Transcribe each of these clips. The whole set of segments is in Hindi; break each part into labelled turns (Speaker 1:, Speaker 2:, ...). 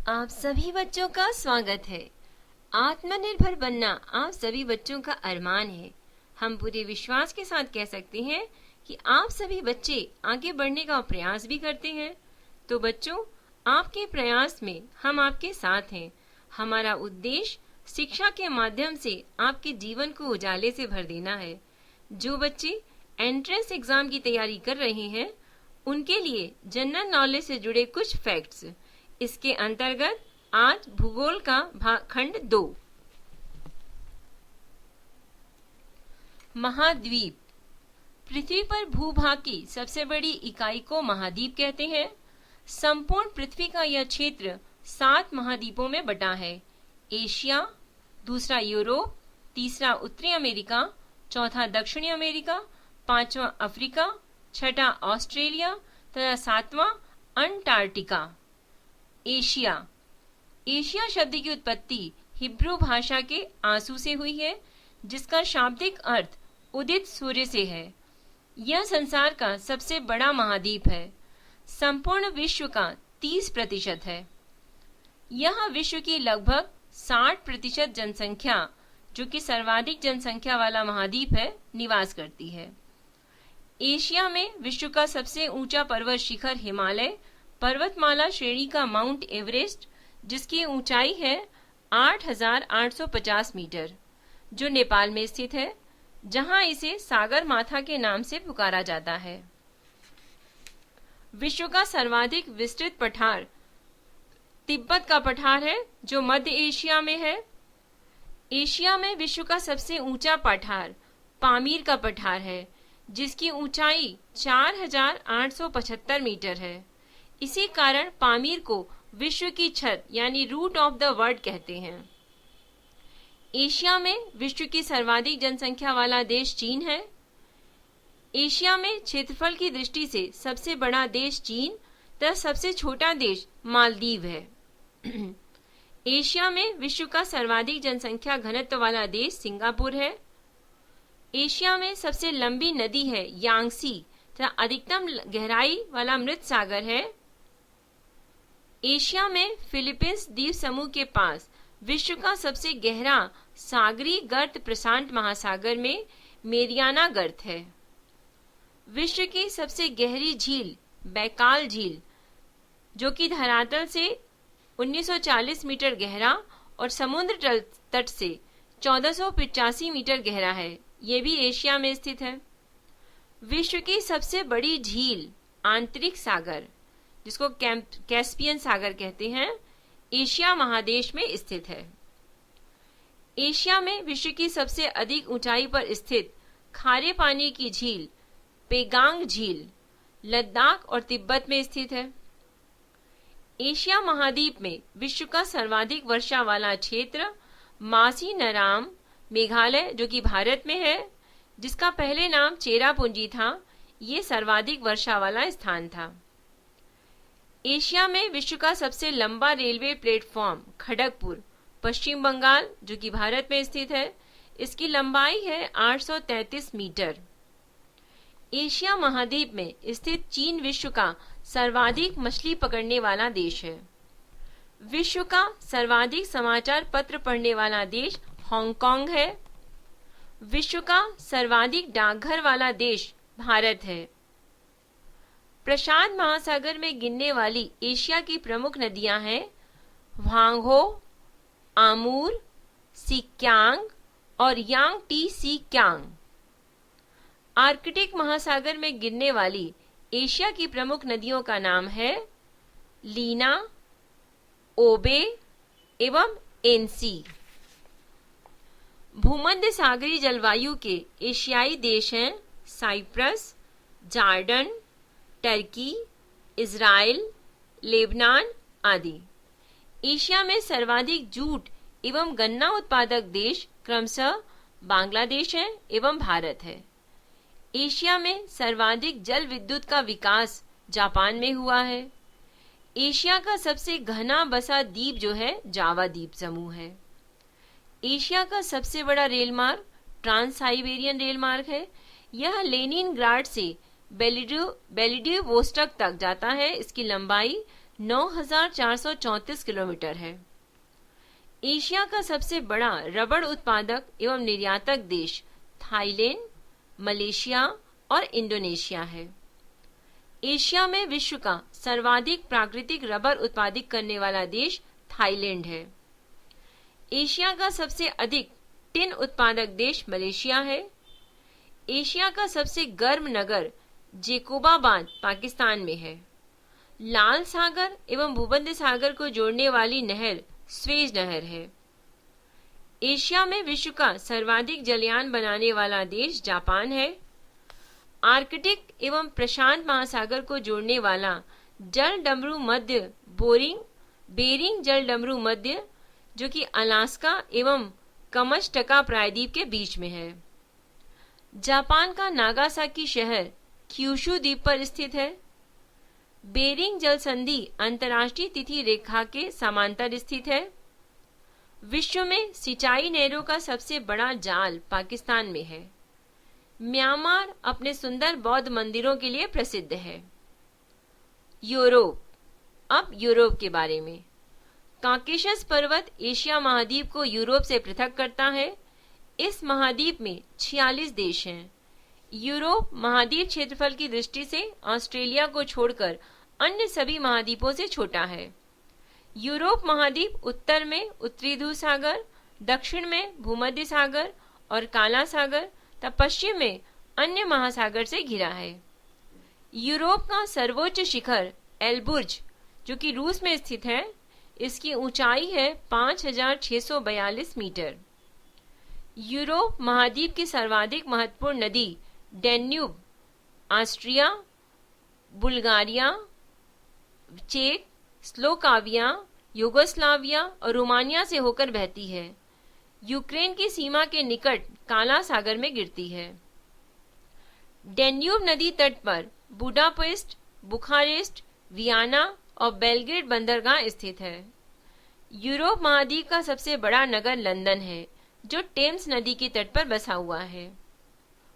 Speaker 1: आप सभी बच्चों का स्वागत है। आत्मनिर्भर बनना आप सभी बच्चों का अरमान है। हम पूरे विश्वास के साथ कह सकते हैं कि आप सभी बच्चे आगे बढ़ने का प्रयास भी करते हैं। तो बच्चों, आपके प्रयास में हम आपके साथ हैं। हमारा उद्देश्य शिक्षा के माध्यम से आपके जीवन को उजाले से भर देना है। जो बच्चे एंट्रेंस एग्जाम की तैयारी कर रहे हैं, उनके लिए जनरल नॉलेज से जुड़े कुछ फैक्ट्स। इसके अंतर्गत आज भूगोल का खंड 2। महाद्वीप। पृथ्वी पर भूभाग की सबसे बड़ी इकाई को महाद्वीप कहते हैं। संपूर्ण पृथ्वी का यह क्षेत्र 7 महाद्वीपों में बटा है। एशिया, दूसरा यूरोप, तीसरा उत्तरी अमेरिका, चौथा दक्षिणी अमेरिका, पांचवा अफ्रीका, छठा ऑस्ट्रेलिया तथा सातवां अंटार्कटिका। एशिया। एशिया शब्द की उत्पत्ति हिब्रू भाषा के आंसू से हुई है, जिसका शाब्दिक अर्थ उदित सूर्य से है। यह संसार का सबसे बड़ा महाद्वीप है। संपूर्ण विश्व का 30% है। यह विश्व की लगभग 60% जनसंख्या, जो कि सर्वाधिक जनसंख्या वाला महाद्वीप है, निवास करती है। एशिया में विश्व का सबसे ऊंचा पर्वत शिखर हिमालय पर्वतमाला श्रेणी का माउंट एवरेस्ट, जिसकी ऊंचाई है 8,850 मीटर, जो नेपाल में स्थित है, जहां इसे सागर माथा के नाम से पुकारा जाता है। विश्व का सर्वाधिक विस्तृत पठार तिब्बत का पठार है, जो मध्य एशिया में है। एशिया में विश्व का सबसे ऊंचा पठार पामीर का पठार है, जिसकी ऊंचाई 4,875 मीटर है। इसी कारण पामीर को विश्व की छत यानी रूट ऑफ द वर्ल्ड कहते हैं। एशिया में विश्व की सर्वाधिक जनसंख्या वाला देश चीन है। एशिया में क्षेत्रफल की दृष्टि से सबसे बड़ा देश चीन तथा सबसे छोटा देश मालदीव है। एशिया में विश्व का सर्वाधिक जनसंख्या घनत्व वाला देश सिंगापुर है। एशिया में सबसे लंबी नदी है यांगसी तथा अधिकतम गहराई वाला मृत सागर है। एशिया में फिलीपींस द्वीप समूह के पास विश्व का सबसे गहरा सागरी गर्त प्रशांत महासागर में मेरियाना गर्त है। विश्व की सबसे गहरी झील बैकाल झील, जो कि धरातल से 1940 मीटर गहरा और समुद्र तट से 1485 मीटर गहरा है, ये भी एशिया में स्थित है। विश्व की सबसे बड़ी झील आंतरिक सागर, जिसको कैस्पियन सागर कहते हैं, एशिया महादेश में स्थित है। एशिया में विश्व की सबसे अधिक ऊंचाई पर स्थित खारे पानी की झील पेगांग झील लद्दाख और तिब्बत में स्थित है। एशिया महाद्वीप में विश्व का सर्वाधिक वर्षा वाला क्षेत्र मासीनराम मेघालय, जो कि भारत में है, जिसका पहले नाम चेरापूंजी था, ये सर्वाधिक वर्षा वाला स्थान था। एशिया में विश्व का सबसे लंबा रेलवे प्लेटफॉर्म खड़गपुर पश्चिम बंगाल, जो कि भारत में स्थित है, इसकी लंबाई है 833 मीटर। एशिया महाद्वीप में स्थित चीन विश्व का सर्वाधिक मछली पकड़ने वाला देश है। विश्व का सर्वाधिक समाचार पत्र पढ़ने वाला देश हांगकांग है। विश्व का सर्वाधिक डाकघर वाला देश भारत है। प्रशांत महासागर में गिरने वाली एशिया की प्रमुख नदियां हैं व्हांगहो, आमूर, सिक्यांग और यांगटी सिक्यांग। आर्कटिक महासागर में गिरने वाली एशिया की प्रमुख नदियों का नाम है लीना, ओबे एवं एनसी। भूमध्य सागरीय जलवायु के एशियाई देश हैं Cyprus, Jordan, Turkey, Israel, Lebanon आदि। एशिया में सर्वाधिक जूट एवं गन्ना उत्पादक देश क्रमशः बांग्लादेश है एवं भारत है। एशिया में सर्वाधिक जल विद्युत का विकास जापान में हुआ है। एशिया का सबसे घना बसा द्वीप जो है जावा द्वीप समूह है। एशिया का सबसे बड़ा रेल मार्ग ट्रांस साइबेरियन रेल मार्ग है। यह लेनिनग्राड से बेलिडिवोस्टोक तक जाता है। इसकी लंबाई 9,434 किलोमीटर है। एशिया का सबसे बड़ा रबड़ उत्पादक एवं निर्यातक देश थाईलैंड, मलेशिया और इंडोनेशिया है। एशिया में विश्व का सर्वाधिक प्राकृतिक रबर उत्पादित करने वाला देश थाईलैंड है। एशिया का सबसे अधिक टिन उत्पादक देश मलेशिया है। एशिया का सबसे गर्म नगर जेकोबाबाद पाकिस्तान में है। लाल सागर एवं भूमध्य सागर को जोड़ने वाली नहर स्वेज नहर है। एशिया में विश्व का सर्वाधिक जलयान बनाने वाला देश जापान है। आर्कटिक एवं प्रशांत महासागर को जोड़ने वाला जल डमरू मध्य बेरिंग जल डमरू मध्य, जो कि अलास्का एवं कमचटका प्रायद्वीप के बीच में है। जापान का नागासाकी शहर क्यूशू द्वीप पर स्थित है। बेरिंग जल संधि अंतर्राष्ट्रीय तिथि रेखा के समांतर स्थित है। विश्व में सिंचाई नहरों का सबसे बड़ा जाल पाकिस्तान में है। म्यांमार अपने सुंदर बौद्ध मंदिरों के लिए प्रसिद्ध है। यूरोप। अब यूरोप के बारे में। काकेशस पर्वत एशिया महाद्वीप को यूरोप से पृथक करता है। इस महाद्वीप में 46 देश हैं। यूरोप महाद्वीप क्षेत्रफल की दृष्टि से ऑस्ट्रेलिया को छोड़कर अन्य सभी महाद्वीपों से छोटा है। यूरोप महाद्वीप उत्तर में उत्तरी ध्रुव सागर, दक्षिण में भूमध्य सागर और काला सागर तथा पश्चिम में अन्य महासागर से घिरा है। यूरोप का सर्वोच्च शिखर एलबुर्ज, जो कि रूस में स्थित है, इसकी ऊंचाई है 5,642 मीटर। यूरोप महाद्वीप की सर्वाधिक महत्वपूर्ण नदी डैन्यूब ऑस्ट्रिया, बुल्गारिया, चेक, स्लोवाकिया, युगोस्लाविया और रोमानिया से होकर बहती है। यूक्रेन की सीमा के निकट काला सागर में गिरती है। डैन्यूब नदी तट पर बुडापेस्ट, बुखारेस्ट, वियना और बेलग्रेड बंदरगाह स्थित है। यूरोप महाद्वीप का सबसे बड़ा नगर लंदन है, जो टेम्स नदी के तट पर बसा हुआ है।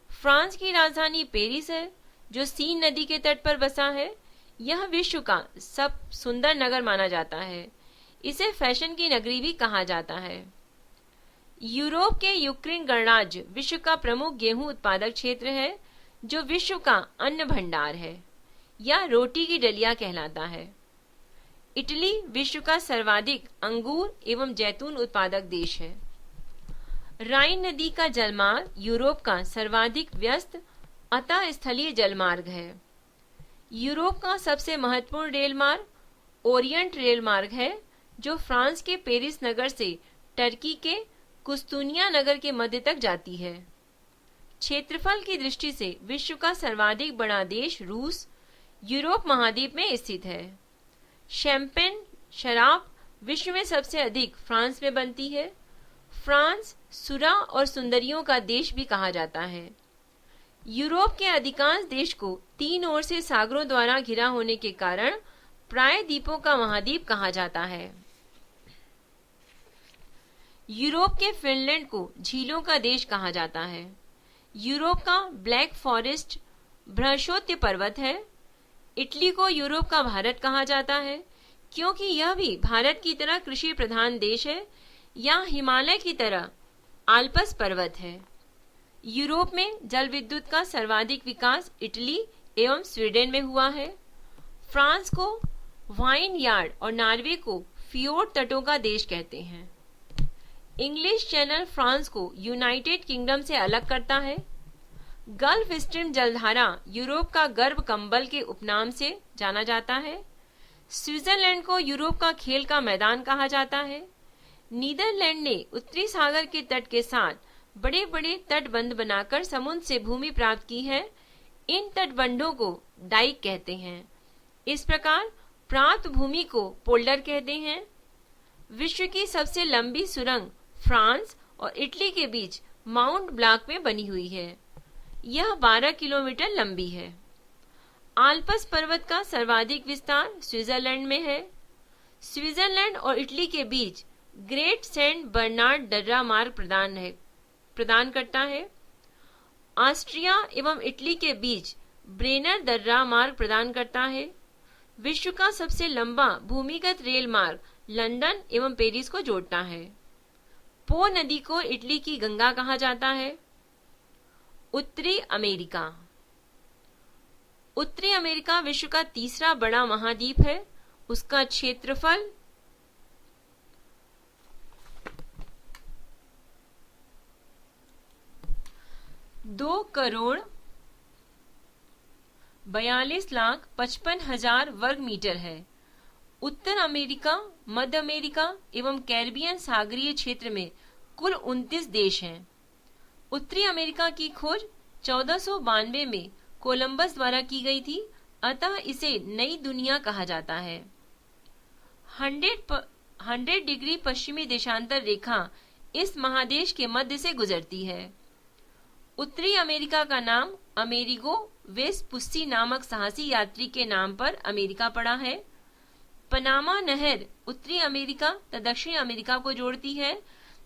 Speaker 1: फ्रांस की राजधानी पेरिस है, जो सीन नदी के तट पर बसा है। यह विश्व का सब सुंदर नगर माना जाता है। इसे फैशन की नगरी भी कहा जाता है। यूरोप के यूक्रेन गणराज्य विश्व का प्रमुख गेहूं उत्पादक क्षेत्र है, जो विश्व का अन्न भंडार है या रोटी की डलिया कहलाता है। इटली विश्व का सर्वाधिक अंगूर एवं जैतून उत्पादक देश है। राइन नदी का जलमार्ग यूरोप का सर्वाधिक व्यस्त अतः स्थलीय जलमार्ग है। यूरोप का सबसे महत्वपूर्ण रेल मार्ग ओरिएंट रेल मार्ग है, जो फ्रांस के पेरिस नगर से टर्की के कुस्तुनिया नगर के मध्य तक जाती है। क्षेत्रफल की दृष्टि से विश्व का सर्वाधिक बड़ा देश रूस यूरोप महाद्वीप में स्थित है। शैंपेन शराब विश्व में सबसे अधिक फ्रांस में बनती है। फ्रांस सुरा और सुंदरियों का देश भी कहा जाता है। यूरोप के अधिकांश देश को तीन ओर से सागरों द्वारा घिरा होने के कारण प्रायद्वीपों का महाद्वीप कहा जाता है। यूरोप के फिनलैंड को झीलों का देश कहा जाता है। यूरोप का ब्लैक फॉरेस्ट बृहस्पति पर्वत है। इटली को यूरोप का भारत कहा जाता है, क्योंकि यह भी भारत की तरह कृषि प्रधान देश है या हिमालय की तरह आल्प्स पर्वत है। यूरोप में जल विद्युत का सर्वाधिक विकास इटली एवं स्वीडन में हुआ है। फ्रांस को वाइन यार्ड और नॉर्वे को फियोर्ड तटों का देश कहते हैं। इंग्लिश चैनल फ्रांस को यूनाइटेड किंगडम से अलग करता है। गल्फ स्ट्रीम जलधारा यूरोप का गर्भ कंबल के उपनाम से जाना जाता है। स्विट्जरलैंड को यूरोप का खेल का मैदान कहा जाता है। नीदरलैंड ने उत्तरी सागर के तट के साथ बड़े बड़े तटबंध बनाकर समुद्र से भूमि प्राप्त की है। इन तटबंधों को डाइक कहते हैं। इस प्रकार प्राप्त भूमि को पोल्डर कहते हैं। विश्व की सबसे लंबी सुरंग फ्रांस और इटली के बीच माउंट ब्लांक में बनी हुई है। यह 12 किलोमीटर लंबी है। आल्प्स पर्वत का सर्वाधिक विस्तार स्विट्जरलैंड में है। स्विट्जरलैंड और इटली के बीच ग्रेट सेंट बर्नार्ड दर्रा मार्ग प्रदान करता है। ऑस्ट्रिया एवं इटली के बीच ब्रेनर दर्रा मार्ग प्रदान करता है। विश्व का सबसे लंबा भूमिगत रेल मार्ग लंदन एवं पेरिस को जोड़ता है। पो नदी को इटली की गंगा कहा जाता है। उत्तरी अमेरिका। उत्तरी अमेरिका विश्व का तीसरा बड़ा महाद्वीप है। उसका क्षेत्रफल 2,42,55,000 वर्ग मीटर है। उत्तर अमेरिका, मध्य अमेरिका एवं कैरिबियन सागरीय क्षेत्र में कुल 29 देश हैं। उत्तरी अमेरिका की खोज 1492 में कोलंबस द्वारा की गई थी, अतः इसे नई दुनिया कहा जाता है। 100 डिग्री पश्चिमी देशांतर रेखा इस महादेश के मध्य से गुजरती है। उत्तरी अमेरिका का नाम अमेरिगो वेस्पुस्सी नामक साहसी यात्री के नाम पर अमेरिका पड़ा है। पनामा नहर उत्तरी अमेरिका तथा दक्षिण अमेरिका को जोड़ती है,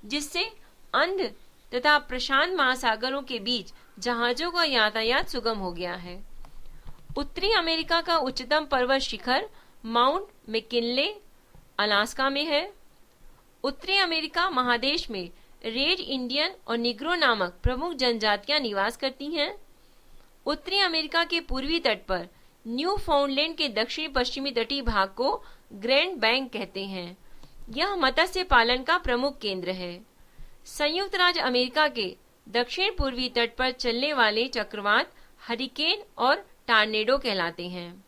Speaker 1: जिससे अंध तथा प्रशांत महासागरों के बीच जहाजों का यातायात सुगम हो गया है। उत्तरी अमेरिका का उच्चतम पर्वत शिखर माउंट मैकिनले अलास्का में है। उत्तरी अमेरिका महादेश में रेड इंडियन और निग्रो नामक प्रमुख जनजातियां निवास करती हैं। उत्तरी अमेरिका के पूर्वी तट पर न्यू फाउंडलैंड के दक्षिण पश्चिमी तटीय भाग को ग्रैंड बैंक कहते हैं। यह मत्स्य पालन का प्रमुख केंद्र है। संयुक्त राज्य अमेरिका के दक्षिण पूर्वी तट पर चलने वाले चक्रवात हरिकेन और टार्नेडो कहलाते हैं।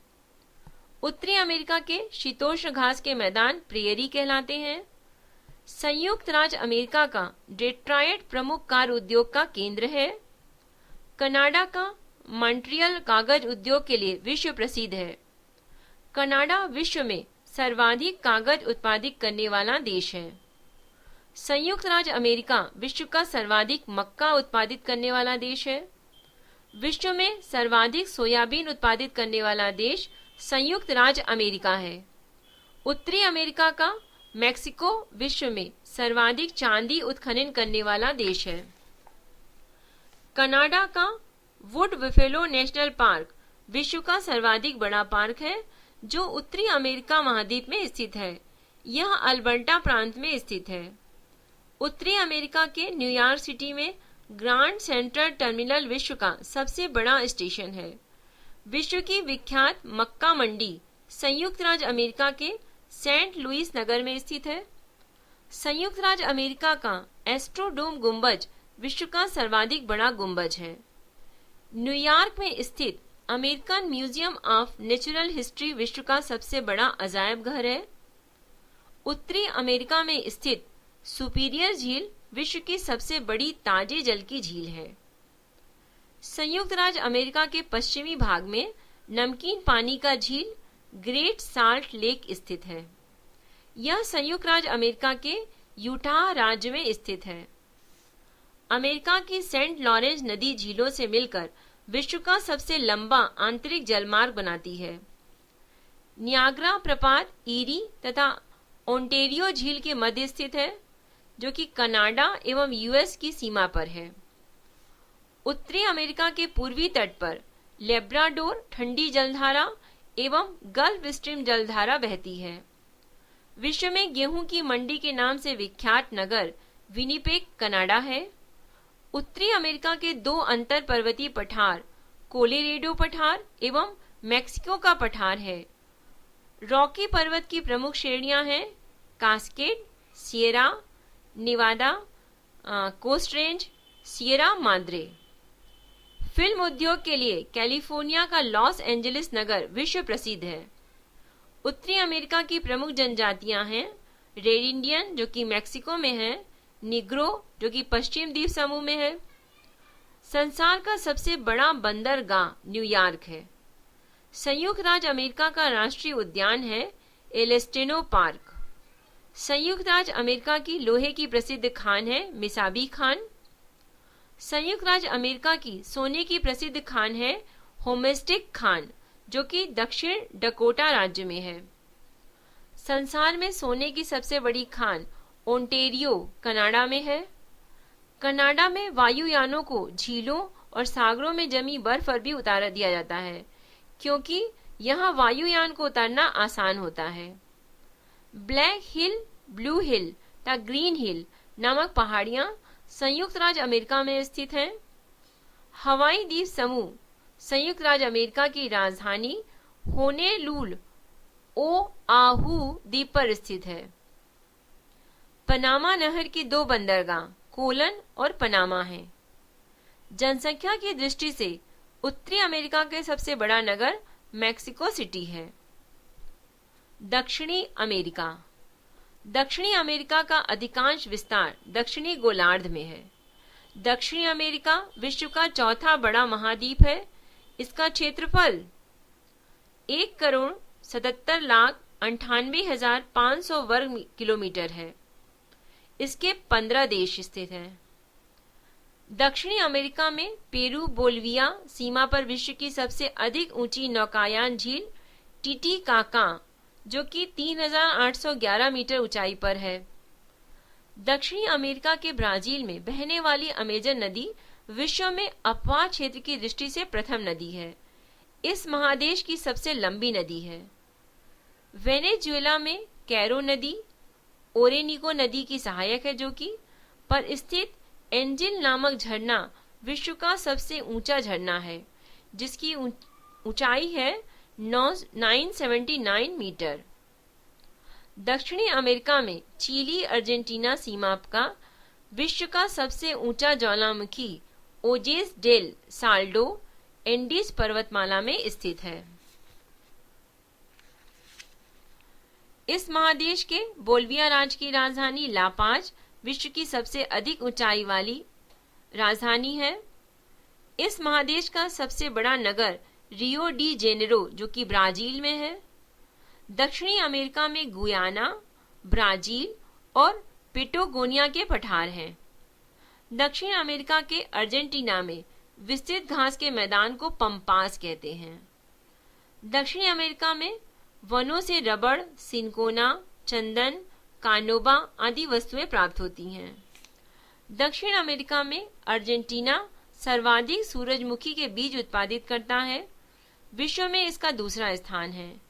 Speaker 1: उत्तरी अमेरिका के शीतोष्ण घास के मैदान प्रेयरी कहलाते हैं। संयुक्त राज्य अमेरिका का डेट्रॉयट प्रमुख कार उद्योग का केंद्र है। कनाडा का मॉन्ट्रियल कागज उद्योग के लिए विश्व प्रसिद्ध है। कनाडा विश्व में सर्वाधिक कागज उत्पादित करने वाला देश है। संयुक्त राज्य अमेरिका विश्व का सर्वाधिक मक्का उत्पादित करने वाला देश है। विश्व में सर्वाधिक सोयाबीन उत्पादित करने वाला देश संयुक्त राज्य अमेरिका है। उत्तरी अमेरिका का मैक्सिको विश्व में सर्वाधिक चांदी उत्खनन करने वाला देश है। कनाडा का वुड बफेलो नेशनल पार्क विश्व का सर्वाधिक बड़ा पार्क है, जो उत्तरी अमेरिका महाद्वीप में स्थित है। यह अल्बर्टा प्रांत में स्थित है। उत्तरी अमेरिका के न्यूयॉर्क सिटी में ग्रांड सेंट्रल टर्मिनल विश्व का सबसे बड़ा स्टेशन है। विश्व की विख्यात मक्का मंडी संयुक्त राज्य अमेरिका के सेंट लुइस नगर में स्थित है। संयुक्त राज्य अमेरिका का एस्ट्रोडोम गुंबज विश्व का सर्वाधिक बड़ा गुंबज है। न्यूयॉर्क में स्थित American museum of natural history विश्व का सबसे बड़ा अजायब घर है। उत्तरी अमेरिका में स्थित सुपीरियर झील विश्व की सबसे बड़ी ताजे जल की झील है। संयुक्त राज्य अमेरिका के पश्चिमी भाग में नमकीन पानी का झील ग्रेट साल्ट लेक स्थित है। यह संयुक्त राज्य अमेरिका के यूटाह राज्य में स्थित है। अमेरिका की सेंट लॉरेंस नदी झीलों से मिलकर विश्व का सबसे लंबा आंतरिक जलमार्ग बनाती है। नियाग्रा प्रपात ईरी तथा ओंटेरियो झील के मध्य स्थित है, जो कि कनाडा एवं यूएस की सीमा पर है। उत्तरी अमेरिका के पूर्वी तट पर लेब्राडोर ठंडी जलधारा एवं गल्फ स्ट्रीम जलधारा बहती है। विश्व में गेहूं की मंडी के नाम से विख्यात नगर विनिपेग कनाडा है। उत्तरी अमेरिका के दो अंतर पर्वतीय पठार कोलोराडो पठार एवं मैक्सिको का पठार है। रॉकी पर्वत की प्रमुख श्रेणियां हैं Cascade, Sierra Nevada, Coast Range, Sierra Madre. Film उद्योग के लिए कैलिफोर्निया का लॉस एंजलिस नगर विश्व प्रसिद्ध है। उत्तरी अमेरिका की प्रमुख जनजातियां हैं रेड इंडियन, जो कि मैक्सिको में है, निग्रो, जो कि पश्चिम द्वीप समूह में है। संसार का सबसे बड़ा बंदरगाह न्यूयॉर्क है। संयुक्त राज्य अमेरिका का राष्ट्रीय उद्यान है एलेस्टेनो पार्क। संयुक्त राज्य अमेरिका की लोहे की प्रसिद्ध खान है मिसाबी खान। संयुक्त राज्य अमेरिका की सोने की प्रसिद्ध खान है होमेस्टिक खान, जो कि दक्षिण डकोटा राज्य में है। संसार में सोने की सबसे बड़ी खान ओंटेरियो कनाडा में है। कनाडा में वायुयानों को झीलों और सागरों में जमी बर्फ पर भी उतार दिया जाता है, क्योंकि यहाँ वायुयान को उतारना आसान होता है। ब्लैक हिल, ब्लू हिल या ग्रीन हिल नामक पहाड़ियां संयुक्त राज्य अमेरिका में स्थित हैं। हवाई द्वीप समूह संयुक्त राज्य अमेरिका की राजधानी होनोलुलु ओआहू द्वीप पर स्थित है। पनामा नहर की दो बंदरगाह कोलन और पनामा हैं। जनसंख्या की दृष्टि से उत्तरी अमेरिका के सबसे बड़ा नगर मैक्सिको सिटी है। दक्षिणी अमेरिका। दक्षिणी अमेरिका का अधिकांश विस्तार दक्षिणी गोलार्ध में है। दक्षिणी अमेरिका विश्व का चौथा बड़ा महाद्वीप है। इसका क्षेत्रफल 1,77,98,500 वर्ग किलोमीटर है। इसके 15 देश स्थित हैं। दक्षिणी अमेरिका में पेरू बोलिविया सीमा पर विश्व की सबसे अधिक ऊंची नौकायान झील टीटीकाका जो कि 3,811 मीटर ऊंचाई पर है। दक्षिणी अमेरिका के ब्राजील में बहने वाली अमेजन नदी विश्व में अपवाह क्षेत्र की दृष्टि से प्रथम नदी है। इस महादेश की सबसे लंबी नदी है। वेनेजुएला में कैरो नदी ओरेनिको नदी की सहायक है जो कि पर स्थित एंजिल नामक झरना विश्व का सबसे ऊंचा झरना है जिसकी ऊंचाई है 979 मीटर। दक्षिणी अमेरिका में चिली अर्जेंटीना सीमा का विश्व का सबसे ऊंचा ज्वालामुखी ओजेस डेल साल्डो एंडीज पर्वतमाला में स्थित है। इस महादेश के बोलिविया राज्य की राजधानी लापाज विश्व की सबसे अधिक ऊंचाई वाली राजधानी है। इस महादेश का सबसे बड़ा नगर रियो डी जेनेरो जो कि ब्राजील में है। दक्षिणी अमेरिका में गुयाना, ब्राजील और पेटागोनिया के पठार हैं। दक्षिण अमेरिका के अर्जेंटीना में विस्तृत घास के मैदान को पंपास कहते हैं। दक्षिणी अमेरिका में वनों से रबड़, सिनकोना, चंदन, कानोबा आदि वस्तुएं प्राप्त होती हैं। दक्षिण अमेरिका में अर्जेंटीना सर्वाधिक सूरजमुखी के बीज उत्पादित करता है। विश्व में इसका दूसरा स्थान है।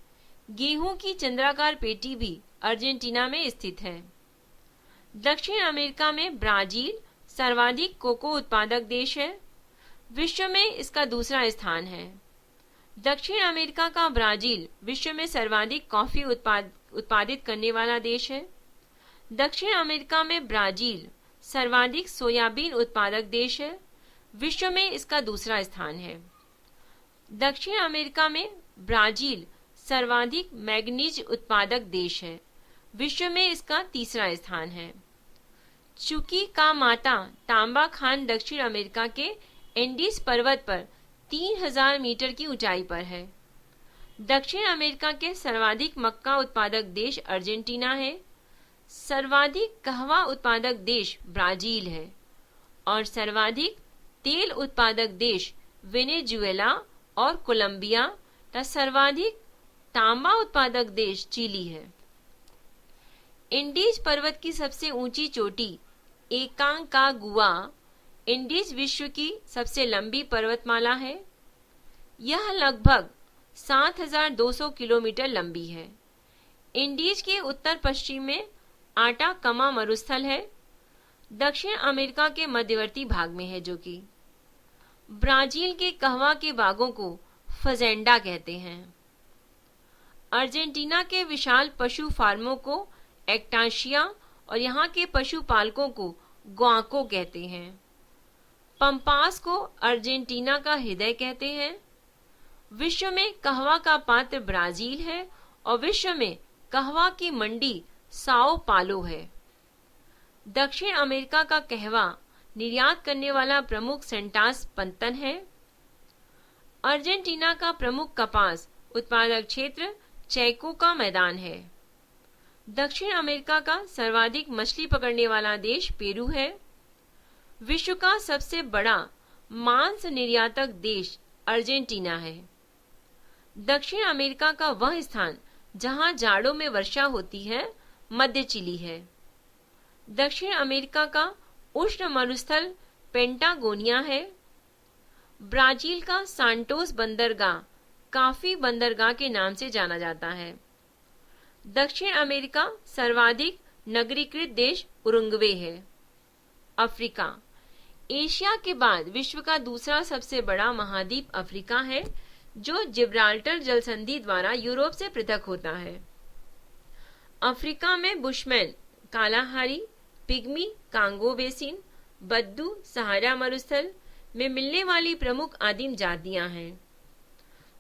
Speaker 1: गेहूं की चंद्राकार पेटी भी अर्जेंटीना में स्थित है। दक्षिण अमेरिका में ब्राजील सर्वाधिक कोको उत्पादक देश है। विश्व में इसका दूसरा स्थान है। दक्षिण अमेरिका का ब्राजील विश्व में सर्वाधिक कॉफी उत्पादित करने वाला देश है। दक्षिण अमेरिका में ब्राजील सर्वाधिक सोयाबीन उत्पादक देश है। विश्व में इसका दूसरा स्थान है। दक्षिण अमेरिका में ब्राजील सर्वाधिक मैग्नीज उत्पादक देश है। विश्व में इसका तीसरा स्थान है। चुकी का माता तांबा खान दक्षिण अमेरिका के एंडीज पर्वत पर 3000 मीटर की ऊंचाई पर है। दक्षिण अमेरिका के सर्वाधिक मक्का उत्पादक देश अर्जेंटीना है। सर्वाधिक कहवा उत्पादक देश ब्राजील है और सर्वाधिक तेल उत्पादक देश वेनेजुएला और कोलंबिया तथा सर्वाधिक तांबा उत्पादक देश चिली है। एंडीज पर्वत की सबसे ऊंची चोटी एकांकागुआ एंडीज विश्व की सबसे लंबी पर्वतमाला है। यह लगभग 7200 किलोमीटर लंबी है। एंडीज के उत्तर पश्चिम में आटाकमा मरुस्थल है। दक्षिण अमेरिका के मध्यवर्ती भाग में है जो कि ब्राजील के कहवा के बागों को फजेंडा कहते हैं। अर्जेंटीना के विशाल पशु फार्मों को एक्टाशिया और यहाँ के पशुपालकों को ग्वाको कहते हैं। पंपास को अर्जेंटीना का हृदय कहते हैं। विश्व में कहवा का पात्र ब्राजील है और विश्व में कहवा की मंडी साओ पालो है। दक्षिण अमेरिका का कहवा निर्यात करने वाला प्रमुख सेंटास पंतन है। अर्जेंटीना का प्रमुख कपास उत्पादक क्षेत्र चैको का मैदान है। दक्षिण अमेरिका का सर्वाधिक मछली पकड़ने वाला देश पेरू है। विश्व का सबसे बड़ा मांस निर्यातक देश अर्जेंटीना है। दक्षिण अमेरिका का वह स्थान जहां जाड़ों में वर्षा होती है मध्य चिली है। दक्षिण अमेरिका का उष्ण मरुस्थल पेंटागोनिया है। ब्राजील का सांटोस बंदरगाह काफी बंदरगाह के नाम से जाना जाता है। दक्षिण अमेरिका सर्वाधिक नगरीकृत देश उरुग्वे है। अफ्रीका एशिया के बाद विश्व का दूसरा सबसे बड़ा महाद्वीप अफ्रीका है, जो जिब्राल्टर जलसंधि द्वारा यूरोप से पृथक होता है। अफ्रीका में Bushman, Kalahari, pygmy, Congo basin, बद्दू, सहारा मरुस्थल में मिलने वाली प्रमुख आदिम जातियां हैं।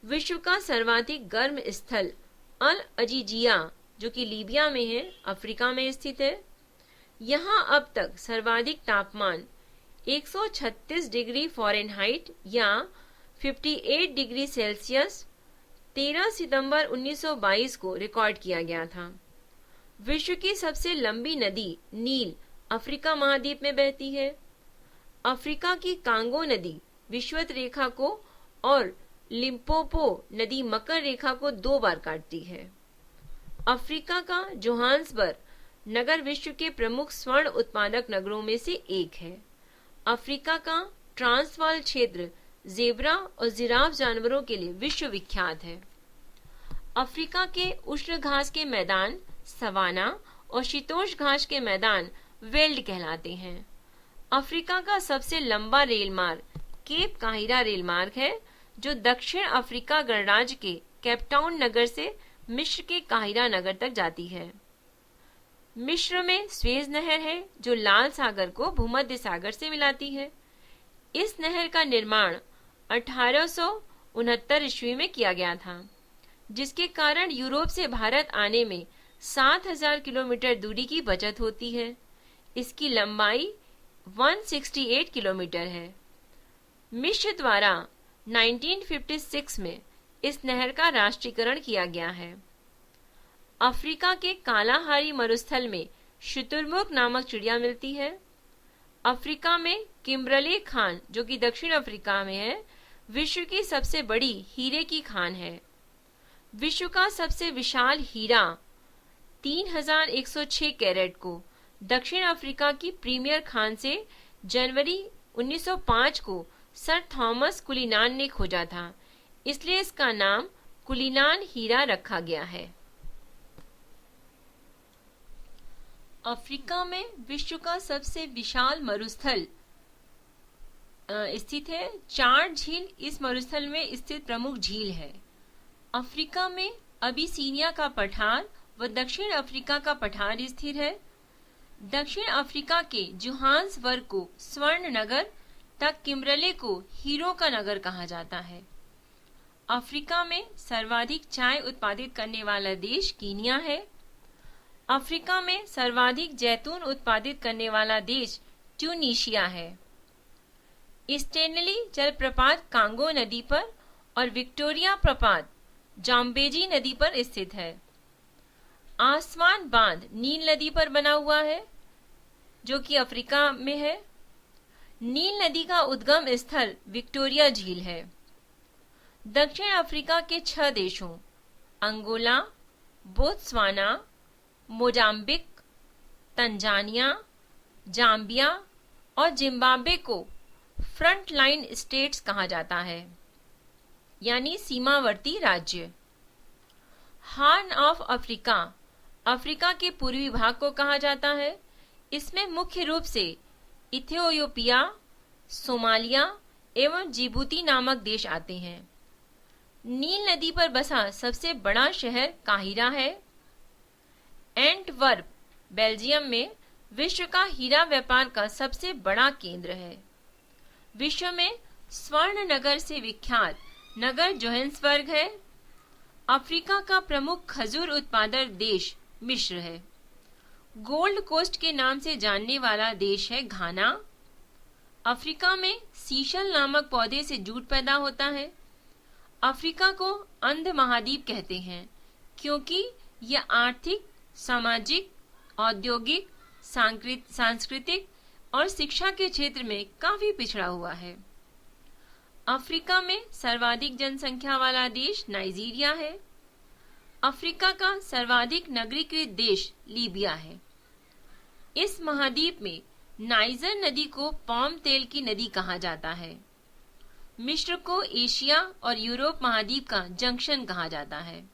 Speaker 1: विश्व का सर्वाधिक गर्म स्थल अल अजीजिया, जो कि लीबिया में है, अफ्रीका में स्थित है। यहाँ अब तक सर्वाधिक तापमान 136 डिग्री फ़ारेनहाइट या 58 डिग्री सेल्सियस 13 सितंबर 1922 को रिकॉर्ड किया गया था। विश्व की सबसे लंबी नदी नील अफ्रीका महाद्वीप में बहती है। अफ्रीका की कांगो नदी विषुवत रेखा को और लिम्पोपो नदी मकर रेखा को 2 बार काटती है। अफ्रीका का जोहान्सबर्ग नगर विश्व के प्रमुख स्वर्ण उत्पादक नगरों में से एक है। अफ्रीका का ट्रांसवाल क्षेत्र जेब्रा और जिराफ जानवरों के लिए विश्व विख्यात है। अफ्रीका के उष्ण घास के मैदान सवाना और शीतोष्ण घास के मैदान वेल्ड कहलाते हैं। अफ्रीका का सबसे लंबा रेल मार्ग केप काहिरा रेल मार्ग है, जो दक्षिण अफ्रीका गणराज्य के केपटाउन नगर से मिस्र के काहिरा नगर तक जाती है। मिस्र में स्वेज नहर है, जो लाल सागर को भूमध्य सागर से मिलाती है। इस नहर का निर्माण 1869 ईस्वी में किया गया था, जिसके कारण यूरोप से भारत आने में 7000 किलोमीटर दूरी की बचत होती है। इसकी लंबाई 168 किलोमीटर है। मिस्र द्वारा 1956 में इस नहर का राष्ट्रीयकरण किया गया है। अफ्रीका के कालाहारी मरुस्थल में शुतुरमुर्ग नामक चिड़िया मिलती है। अफ्रीका में किम्बरले खान, जो कि दक्षिण अफ्रीका में है, विश्व की सबसे बड़ी हीरे की खान है। विश्व का सबसे विशाल हीरा 3106 कैरेट को दक्षिण अफ्रीका की प्रीमियर खान से जनवरी 1905 को सर थॉमस कुलिनान ने खोजा था, इसलिए इसका नाम कुलिनान हीरा रखा गया है। अफ्रीका में विश्व का सबसे विशाल मरुस्थल स्थित है। चार झील इस मरुस्थल में स्थित प्रमुख झील है। अफ्रीका में अबिसीनिया का पठार व दक्षिण अफ्रीका का पठार स्थित है। दक्षिण अफ्रीका के जोहान्सबर्ग को स्वर्ण नगर तक किम्बरले को हीरो का नगर कहा जाता है। अफ्रीका में सर्वाधिक चाय उत्पादित करने वाला देश कीनिया है। अफ्रीका में सर्वाधिक जैतून उत्पादित करने वाला देश ट्यूनीशिया है। स्टेनली जलप्रपात कांगो नदी पर और विक्टोरिया प्रपात जाम्बेजी नदी पर स्थित है। आसवान बांध नील नदी पर बना हुआ है, जो कि अफ्रीका में है। नील नदी का उद्गम स्थल विक्टोरिया झील है। दक्षिण अफ्रीका के 6 देशों Angola, Botswana, Mozambique, Tanzania, Zambia और जिम्बाब्वे को फ्रंट लाइन स्टेट्स कहा जाता है, यानी सीमावर्ती राज्य। हॉर्न ऑफ अफ्रीका अफ्रीका के पूर्वी भाग को कहा जाता है। इसमें मुख्य रूप से इथियोपिया, सोमालिया एवं जिबूती नामक देश आते हैं। नील नदी पर बसा सबसे बड़ा शहर काहिरा है। एंटवर्प बेल्जियम में विश्व का हीरा व्यापार का सबसे बड़ा केंद्र है। विश्व में स्वर्ण नगर से विख्यात नगर जोहान्सबर्ग है। अफ्रीका का प्रमुख खजूर उत्पादक देश मिस्र है। गोल्ड कोस्ट के नाम से जानने वाला देश है घाना। अफ्रीका में सीशल नामक पौधे से जूट पैदा होता है। अफ्रीका को अंध महाद्वीप कहते हैं, क्योंकि यह आर्थिक, सामाजिक, औद्योगिक, सांस्कृतिक और शिक्षा के क्षेत्र में काफी पिछड़ा हुआ है। अफ्रीका में सर्वाधिक जनसंख्या वाला देश नाइजीरिया है। अफ्रीका का सर्वाधिक नगरीकृत देश लीबिया है। इस महाद्वीप में नाइजर नदी को पाम तेल की नदी कहा जाता है। मिस्र को एशिया और यूरोप महाद्वीप का जंक्शन कहा जाता है।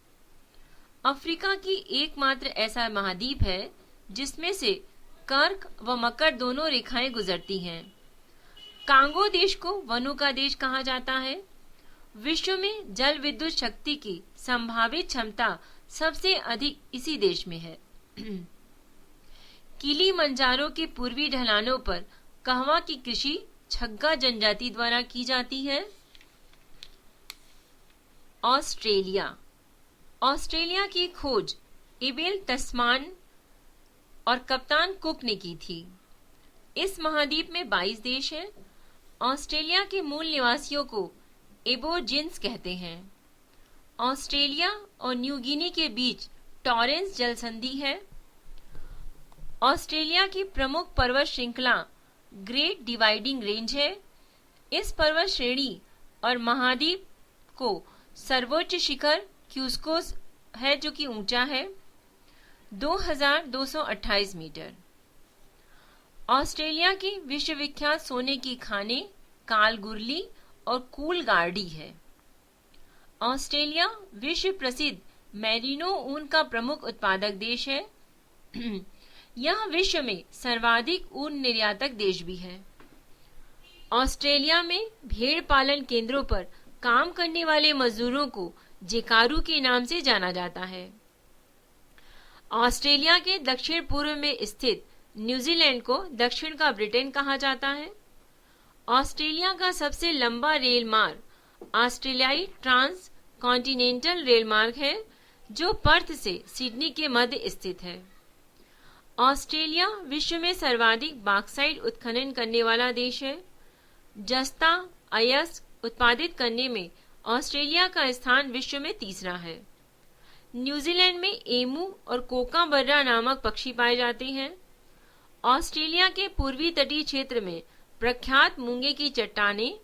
Speaker 1: अफ्रीका की एकमात्र ऐसा महाद्वीप है जिसमें से कर्क व मकर दोनों रेखाएं गुजरती हैं। कांगो देश को वनों का देश कहा जाता है। विश्व में जल विद्युत शक्ति की संभावित क्षमता सबसे अधिक इसी देश में है। किलिमंजारो के पूर्वी ढलानों पर कहवा की कृषि छग्गा जनजाति द्वारा की जाती है। ऑस्ट्रेलिया। ऑस्ट्रेलिया की खोज इबेल तस्मान और कप्तान कुक ने की थी। इस महाद्वीप में 22 देश हैं। ऑस्ट्रेलिया के मूल निवासियों को एबोरिजिन्स कहते हैं। ऑस्ट्रेलिया और न्यू गिनी के बीच टॉरेंस जल संधि है। ऑस्ट्रेलिया की प्रमुख पर्वत श्रृंखला ग्रेट डिवाइडिंग रेंज है। इस पर्वत श्रेणी और महाद्वीप को सर्वोच्च शिखर क्यूस्कोस है जो कि ऊंचा है 2228 मीटर। ऑस्ट्रेलिया की विश्वविख्यात सोने की खानें कालगुरली और कूलगार्डी है। ऑस्ट्रेलिया विश्व प्रसिद्ध मेरिनो ऊन का प्रमुख उत्पादक देश है। यह विश्व में सर्वाधिक ऊन निर्यातक देश भी है। ऑस्ट्रेलिया में भेड़ पालन केंद्रों पर काम करने वाले मजदूरों को जेकारू के नाम से जाना जाता है। ऑस्ट्रेलिया के दक्षिण पूर्व में स्थित न्यूजीलैंड को दक्षिण का ब्रिटेन कहा जाता है। ऑस्ट्रेलिया का सबसे लंबा रेल मार्ग ऑस्ट्रेलियाई ट्रांस कॉन्टिनेंटल रेल मार्ग है जो पर्थ से सिडनी के मध्य स्थित है। ऑस्ट्रेलिया विश्व में सर्वाधिक बॉक्साइट उत्खनन करने वाला देश है। जस्ता अयस्क उत्पादित करने में ऑस्ट्रेलिया का स्थान विश्व में तीसरा है। न्यूजीलैंड में एमू और कोकाबर्रा नामक पक्षी पाए जाते हैं। ऑस्ट्रेलिया के पूर्वी तटीय क्षेत्र में प्रख्यात मूंगे की चट्टानें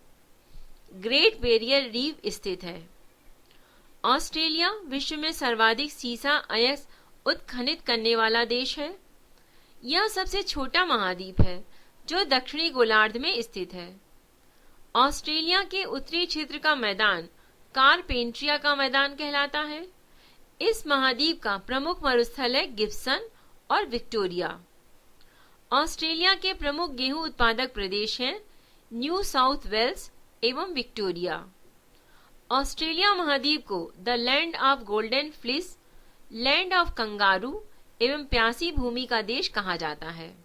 Speaker 1: ग्रेट बैरियर रीफ स्थित है। ऑस्ट्रेलिया विश्व में सर्वाधिक सीसा अयस्क उत्खनित करने वाला देश है। यह सबसे छोटा महाद्वीप है जो दक्षिणी गोलार्ध में स्थित है। ऑस्ट्रेलिया के उत्तरी क्षेत्र का मैदान कारपेंट्रिया का मैदान कहलाता है। इस महाद्वीप का प्रमुख मरुस्थल है गिब्सन और विक्टोरिया। ऑस्ट्रेलिया के प्रमुख गेहूं उत्पादक प्रदेश हैं न्यू साउथ वेल्स एवं विक्टोरिया। ऑस्ट्रेलिया महाद्वीप को the land of golden fleece, land of kangaroo एवं प्यासी भूमि का देश कहा जाता है।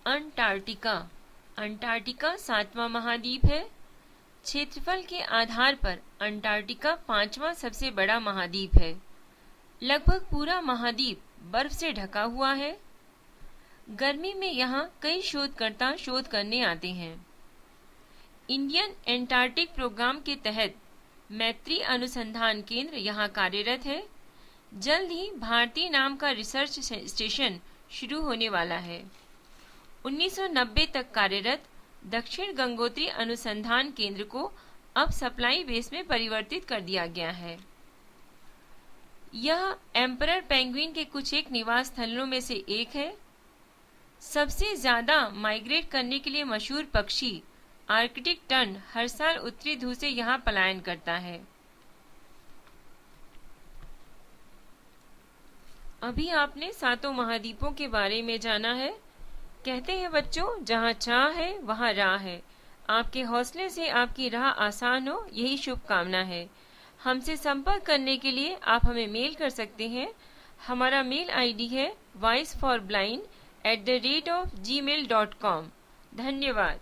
Speaker 1: अंटार्कटिका। अंटार्कटिका 7वां महाद्वीप है। क्षेत्रफल के आधार पर अंटार्कटिका 5वां सबसे बड़ा महाद्वीप है। लगभग पूरा महाद्वीप बर्फ से ढका हुआ है। गर्मी में यहाँ कई शोधकर्ता शोध करने आते हैं। इंडियन एंटार्कटिक प्रोग्राम के तहत मैत्री अनुसंधान केंद्र यहाँ कार्यरत है। जल्द ही भारतीय नाम का रिसर्च स्टेशन शुरू होने वाला है। 1990 तक कार्यरत दक्षिण गंगोत्री अनुसंधान केंद्र को अब सप्लाई बेस में परिवर्तित कर दिया गया है। यह एम्परर पेंगुइन के कुछ एक निवास स्थलों में से एक है। सबसे ज्यादा माइग्रेट करने के लिए मशहूर पक्षी आर्कटिक टर्न हर साल उत्तरी ध्रुव से यहाँ पलायन करता है। अभी आपने 7 महाद्वीपों के बारे में जाना है। कहते हैं बच्चों, जहाँ चाह है वहाँ राह है। आपके हौसले से आपकी राह आसान हो, यही शुभकामना है। हमसे संपर्क करने के लिए आप हमें मेल कर सकते हैं। हमारा मेल आईडी है voiceforblind@gmail.com। धन्यवाद।